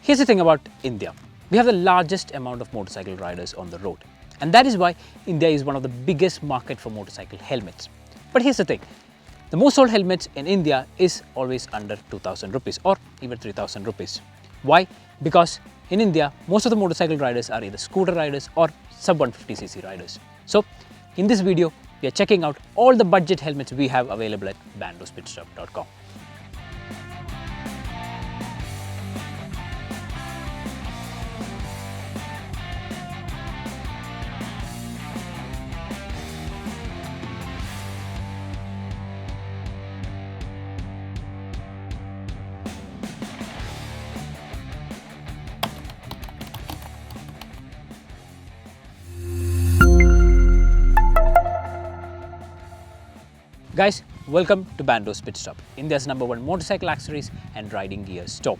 Here's the thing about India. We have the largest amount of motorcycle riders on the road. And that is why India is one of the biggest market for motorcycle helmets. But here's the thing. The most sold helmets in India is always under 2000 rupees or even 3000 rupees. Why? Because in India, most of the motorcycle riders are either scooter riders or sub 150cc riders. So in this video, we are checking out all the budget helmets we have available at bandidospitstop.com. Guys, welcome to Bandidos PITSTOP, India's #1 motorcycle accessories and riding gear store.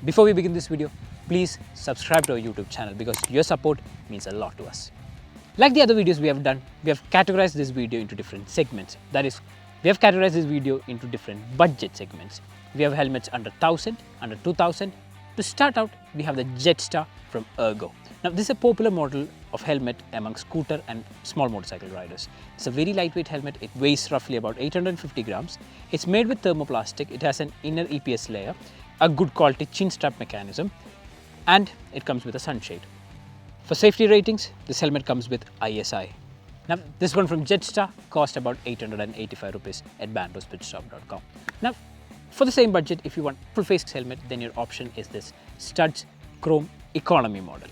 Before we begin this video, please subscribe to our YouTube channel because your support means a lot to us. Like the other videos we have done, we have categorized this video into different segments. That is, we have categorized this video into different budget segments. We have helmets under 1000, under 2000. To start out, we have the Jetstar from ERGO. Now, this is a popular model of helmet among scooter and small motorcycle riders. It's a very lightweight helmet. It weighs roughly about 850 grams. It's made with thermoplastic. It has an inner EPS layer, a good quality chin strap mechanism, and it comes with a sunshade. For safety ratings, this helmet comes with ISI. Now, this one from Jetstar cost about 885 rupees at bandidospitstop.com. Now, for the same budget, if you want full face helmet, then your option is this Studs Chrome Economy model.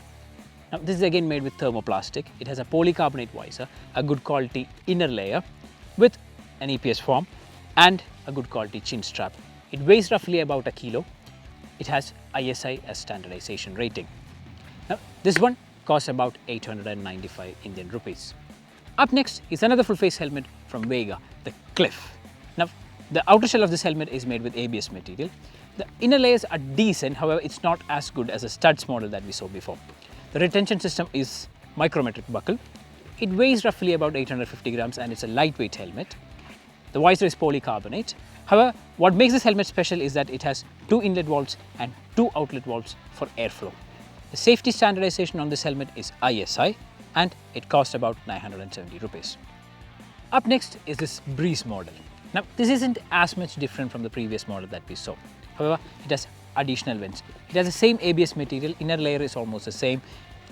Now, this is again made with thermoplastic. It has a polycarbonate visor, a good quality inner layer with an EPS form and a good quality chin strap. It weighs roughly about a kilo. It has ISI as standardization rating. Now, this one costs about 895 Indian rupees. Up next is another full face helmet from Vega, the Cliff. Now, the outer shell of this helmet is made with ABS material. The inner layers are decent, however, it's not as good as the Studs model that we saw before. The retention system is micrometric buckle. It weighs roughly about 850 grams and it's a lightweight helmet. The visor is polycarbonate. However, what makes this helmet special is that it has 2 inlet valves and 2 outlet valves for airflow. The safety standardization on this helmet is ISI and it costs about 970 rupees. Up next is this Breeze model. Now, this isn't as much different from the previous model that we saw. However, it has additional vents. It has the same ABS material, inner layer is almost the same.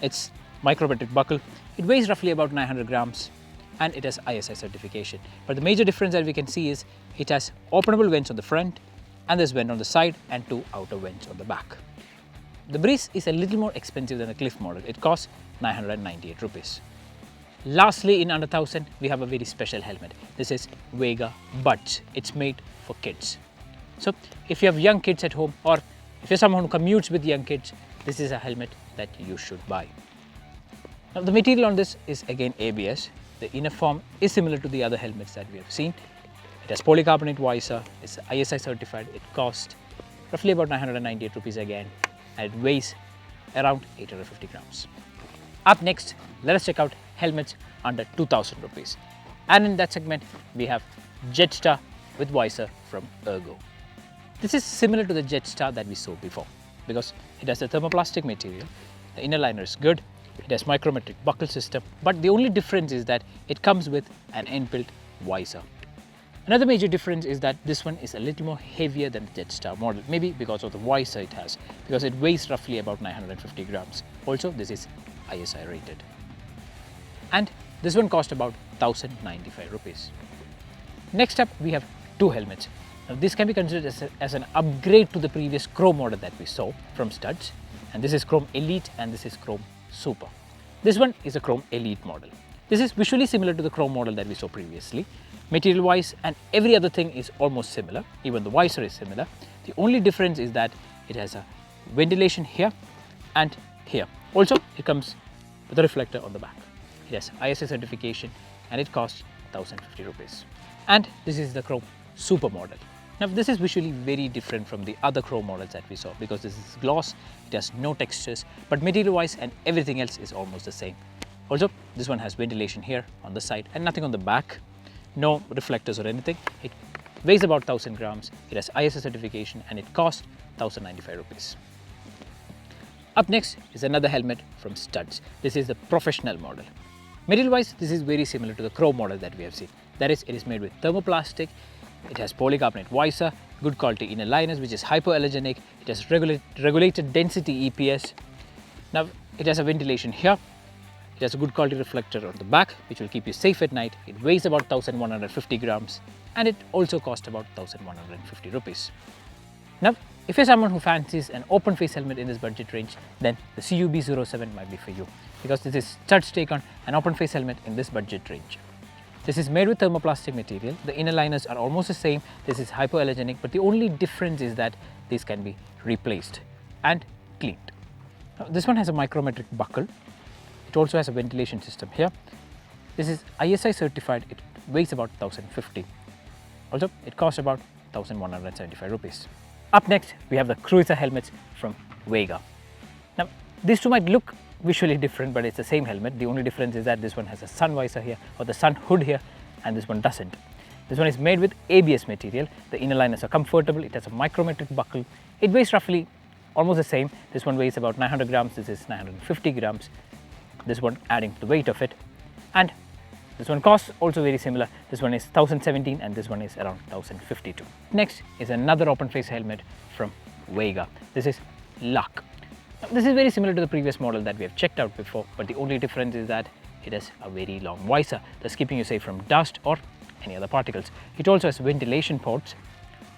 It's micrometric buckle. It weighs roughly about 900 grams and it has ISI certification. But the major difference that we can see is it has openable vents on the front and there's vent on the side and 2 outer vents on the back. The Breeze is a little more expensive than the Cliff model. It costs 998 rupees. Lastly, in under 1000, we have a very special helmet. This is Vega Buds. It's made for kids. So if you have young kids at home or if you're someone who commutes with young kids, this is a helmet that you should buy. Now, the material on this is again ABS. The inner form is similar to the other helmets that we have seen. It has polycarbonate visor, it's ISI certified. It costs roughly about 998 rupees again and it weighs around 850 grams. Up next, let us check out helmets under 2000 rupees. And in that segment, we have Jetstar with visor from ERGO. This is similar to the Jetstar that we saw before because it has a thermoplastic material. The inner liner is good. It has micrometric buckle system, but the only difference is that it comes with an inbuilt visor. Another major difference is that this one is a little more heavier than the Jetstar model, maybe because of the visor it has, because it weighs roughly about 950 grams. Also, this is ISI rated. And this one cost about 1095 rupees. Next up, we have 2 helmets. Now, this can be considered as an upgrade to the previous Chrome model that we saw from Studs. And this is Chrome Elite and this is Chrome Super. This one is a Chrome Elite model. This is visually similar to the Chrome model that we saw previously. Material wise and every other thing is almost similar. Even the visor is similar. The only difference is that it has a ventilation here and here. Also, it comes with a reflector on the back. It has ISI certification and it costs 1050 rupees. And this is the Chrome Super model. Now, this is visually very different from the other Chrome models that we saw because this is gloss, it has no textures, but material wise and everything else is almost the same. Also, this one has ventilation here on the side and nothing on the back, no reflectors or anything. It weighs about 1000 grams, it has ISO certification and it costs 1095 rupees. Up next is another helmet from Studs. This is the professional model. Material wise, this is very similar to the Crow model that we have seen. That is, it is made with thermoplastic, it has polycarbonate visor, good quality inner liners which is hypoallergenic, it has regulated density EPS. Now it has a ventilation here, it has a good quality reflector on the back which will keep you safe at night. It weighs about 1150 grams and it also costs about 1150 rupees. Now if you're someone who fancies an open face helmet in this budget range, then the CUB07 might be for you, because this is Studs' take on an open face helmet in this budget range. This is made with thermoplastic material. The inner liners are almost the same. This is hypoallergenic, but the only difference is that these can be replaced and cleaned. Now, this one has a micrometric buckle. It also has a ventilation system here. This is ISI certified. It weighs about 1050. Also, it costs about 1175 rupees. Up next, we have the Cruiser helmets from Vega. Now, these two might look visually different, but it's the same helmet. The only difference is that this one has a sun visor here, or the sun hood here, and this one doesn't. This one is made with ABS material. The inner liners are comfortable. It has a micrometric buckle. It weighs roughly almost the same. This one weighs about 900 grams. This is 950 grams. This one adding to the weight of it. And this one costs also very similar. This one is 1017 and this one is around 1052. Next is another open face helmet from Vega. This is Lark. Now, this is very similar to the previous model that we have checked out before, but the only difference is that it has a very long visor, thus keeping you safe from dust or any other particles. It also has ventilation ports.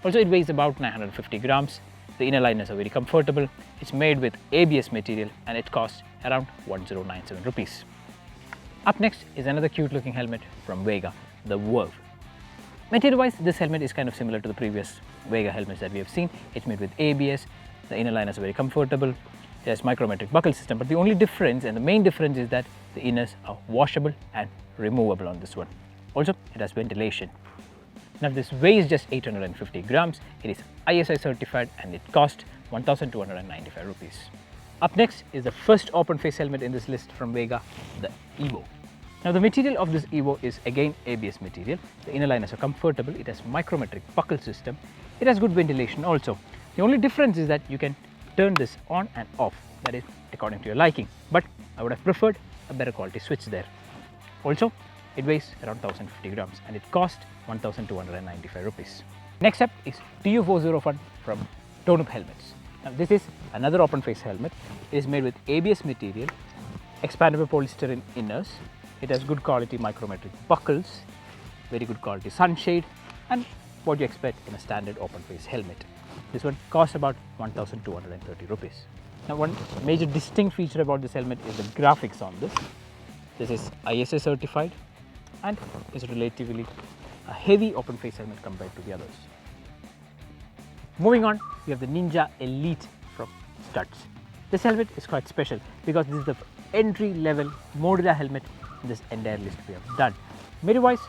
Also, it weighs about 950 grams. The inner liners are very comfortable. It's made with ABS material and it costs around 1097 rupees. Up next is another cute looking helmet from Vega, the Verve. Material wise, this helmet is kind of similar to the previous Vega helmets that we have seen. It's made with ABS, the inner liners are very comfortable, it has micrometric buckle system, but the only difference and the main difference is that the inners are washable and removable on this one. Also, it has ventilation. Now this weighs just 850 grams, it is ISI certified and it costs 1295 rupees. Up next is the first open face helmet in this list from Vega, the Evo. Now the material of this Evo is again ABS material. The inner liners are comfortable, it has micrometric buckle system, it has good ventilation also. The only difference is that you can turn this on and off, that is according to your liking, but I would have preferred a better quality switch there. Also, it weighs around 1050 grams and it costs 1295 rupees. Next up is TU401 from Tonuip Helmets. Now this is another open face helmet. It is made with ABS material, expandable polystyrene inners. It has good quality micrometric buckles, very good quality sunshade, and what you expect in a standard open face helmet. This one costs about 1230 rupees. Now one major distinct feature about this helmet is the graphics on this. This is ISI certified and is relatively a heavy open face helmet compared to the others. Moving on, we have the Ninja Elite from Studs. This helmet is quite special because this is the entry level modular helmet in this entire list we have done. Material wise,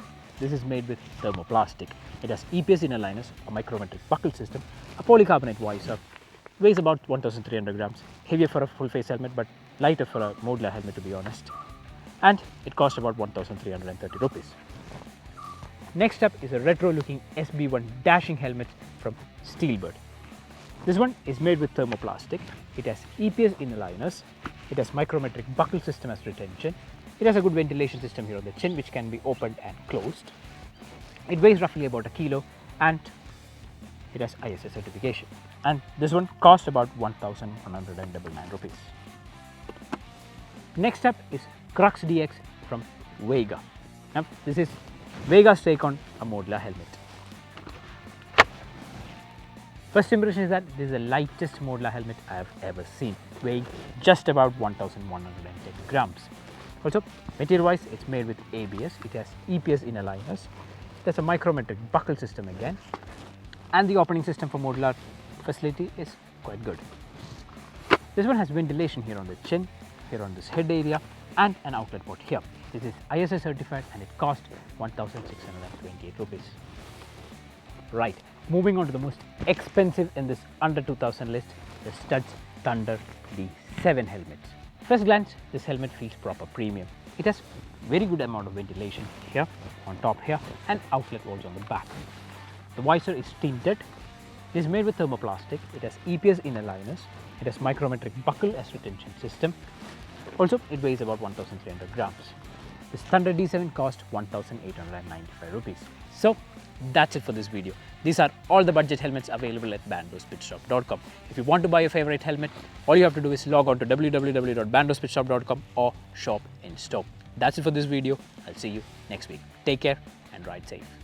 this is made with thermoplastic. It has EPS inner liners, a micrometric buckle system, a polycarbonate visor, weighs about 1300 grams, heavier for a full face helmet but lighter for a modular helmet to be honest. And it costs about 1330 rupees. Next up is a retro looking SB1 dashing helmet from Steelbird. This one is made with thermoplastic. It has EPS inner liners. It has micrometric buckle system as retention. It has a good ventilation system here on the chin which can be opened and closed. It weighs roughly about a kilo and it has ISI certification. And this one costs about 1199 rupees. Next up is Crux DX from Vega. Now this is Vega's take on a modular helmet. First impression is that this is the lightest modular helmet I have ever seen, weighing just about 1110 grams. Also, material wise, it's made with ABS, it has EPS inner liners, there's a micrometric buckle system again, and the opening system for modular facility is quite good. This one has ventilation here on the chin, here on this head area, and an outlet port here. This is ISI certified and it costs 1628 rupees. Right, moving on to the most expensive in this under 2000 list, the Studs Thunder D7 helmets. First glance, this helmet feels proper premium. It has very good amount of ventilation here, on top here, and outlet walls on the back. The visor is tinted, It is made with thermoplastic, it has EPS inner liners, it has micrometric buckle as retention system. Also, it weighs about 1300 grams. This Thunder D7 cost 1895 rupees. So, that's it for this video. These are all the budget helmets available at bandidospitstop.com. If you want to buy your favorite helmet, all you have to do is log on to www.bandidospitstop.com or shop in store. That's it for this video. I'll see you next week. Take care and ride safe.